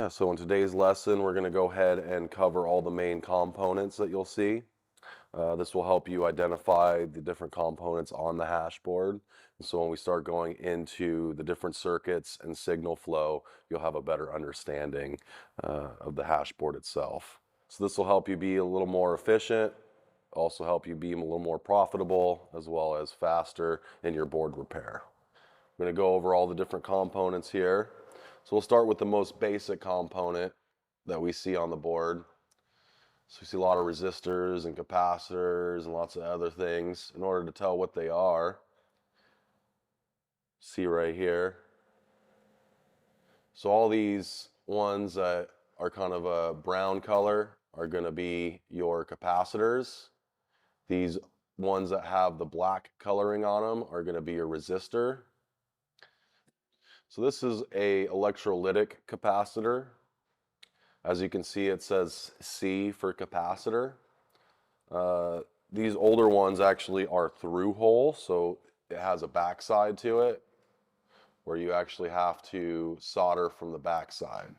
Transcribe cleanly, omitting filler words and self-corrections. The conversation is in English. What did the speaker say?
Yeah, so in today's lesson, we're going to go ahead and cover all the main components that you'll see. This will help you identify the different components on the hashboard. And so when we start going into the different circuits and signal flow, you'll have a better understanding of the hashboard itself. So this will help you be a little more efficient, also help you be a little more profitable, as well as faster in your board repair. I'm going to go over all the different components here. So we'll start with the most basic component that we see on the board. So we see a lot of resistors and capacitors and lots of other things. In order to tell what they are, see right here. So all these ones that are kind of a brown color are going to be your capacitors. These ones that have the black coloring on them are going to be your resistor. So this is a electrolytic capacitor. As you can see, it says C for capacitor. These older ones actually are through hole, so it has a backside to it where you actually have to solder from the backside.